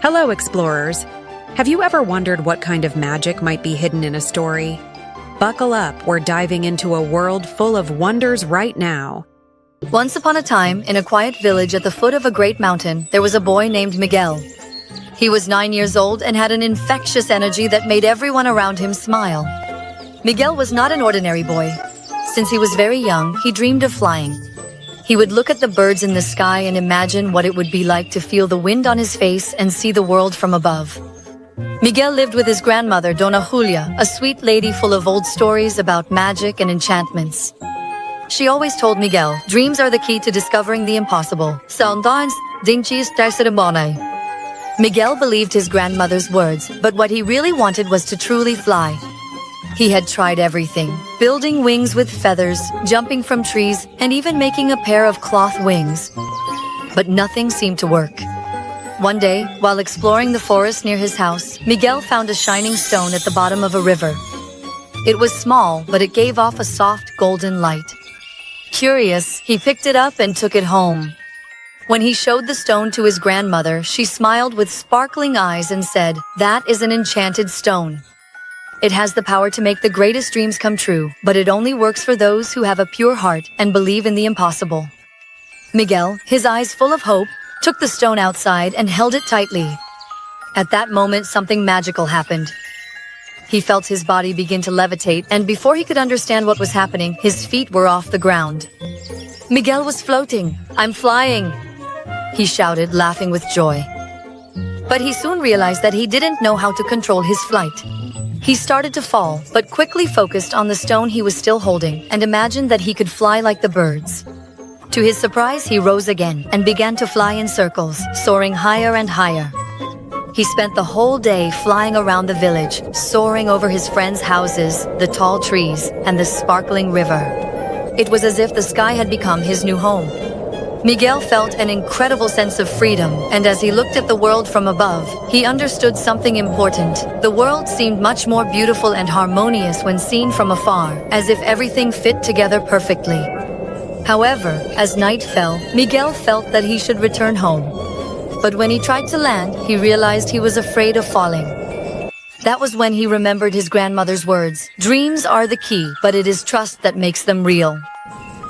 Hello, explorers. Have you ever wondered what kind of magic might be hidden in a story? Buckle up, we're diving into a world full of wonders right now. Once upon a time, in a quiet village at the foot of a great mountain, there was a boy named Miguel. He was 9 years old and had an infectious energy that made everyone around him smile. Miguel was not an ordinary boy. Since he was very young, he dreamed of flying. He would look at the birds in the sky and imagine what it would be like to feel the wind on his face and see the world from above. Miguel lived with his grandmother, Dona Julia, a sweet lady full of old stories about magic and enchantments. She always told Miguel, dreams are the key to discovering the impossible. Sometimes, dinchies tarsirabonay. Miguel believed his grandmother's words, but what he really wanted was to truly fly. He had tried everything, building wings with feathers, jumping from trees, and even making a pair of cloth wings. But nothing seemed to work. One day, while exploring the forest near his house, Miguel found a shining stone at the bottom of a river. It was small, but it gave off a soft golden light. Curious, he picked it up and took it home. When he showed the stone to his grandmother, she smiled with sparkling eyes and said, "That is an enchanted stone. It has the power to make the greatest dreams come true, but it only works for those who have a pure heart and believe in the impossible." Miguel, his eyes full of hope, took the stone outside and held it tightly. At that moment, something magical happened. He felt his body begin to levitate, and before he could understand what was happening, his feet were off the ground. Miguel was floating. "I'm flying," he shouted, laughing with joy. But he soon realized that he didn't know how to control his flight. He started to fall, but quickly focused on the stone he was still holding and imagined that he could fly like the birds. To his surprise, he rose again and began to fly in circles, soaring higher and higher. He spent the whole day flying around the village, soaring over his friends' houses, the tall trees, and the sparkling river. It was as if the sky had become his new home. Miguel felt an incredible sense of freedom, and as he looked at the world from above, he understood something important. The world seemed much more beautiful and harmonious when seen from afar, as if everything fit together perfectly. However, as night fell, Miguel felt that he should return home. But when he tried to land, he realized he was afraid of falling. That was when he remembered his grandmother's words, "Dreams are the key, but it is trust that makes them real."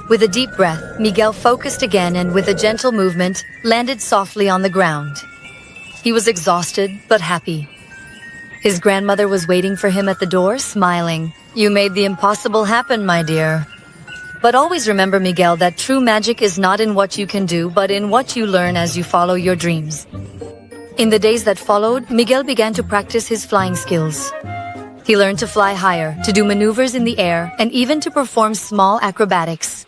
With a deep breath, Miguel focused again and with a gentle movement, landed softly on the ground. He was exhausted, but happy. His grandmother was waiting for him at the door, smiling. "You made the impossible happen, my dear." But always remember, Miguel, that true magic is not in what you can do, but in what you learn as you follow your dreams. In the days that followed, Miguel began to practice his flying skills. He learned to fly higher, to do maneuvers in the air, and even to perform small acrobatics.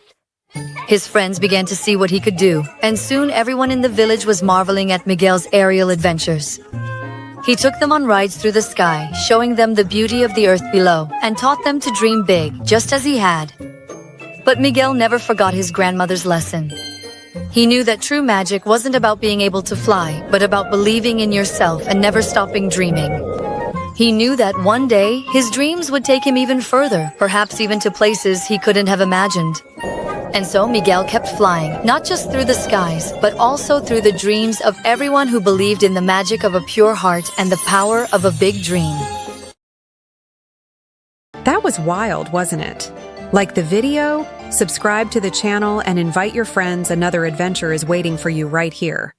His friends began to see what he could do, and soon everyone in the village was marveling at Miguel's aerial adventures. He took them on rides through the sky, showing them the beauty of the earth below, and taught them to dream big, just as he had. But Miguel never forgot his grandmother's lesson. He knew that true magic wasn't about being able to fly, but about believing in yourself and never stopping dreaming. He knew that one day, his dreams would take him even further, perhaps even to places he couldn't have imagined. And so Miguel kept flying, not just through the skies, but also through the dreams of everyone who believed in the magic of a pure heart and the power of a big dream. That was wild, wasn't it? Like the video? Subscribe to the channel and invite your friends. Another adventure is waiting for you right here.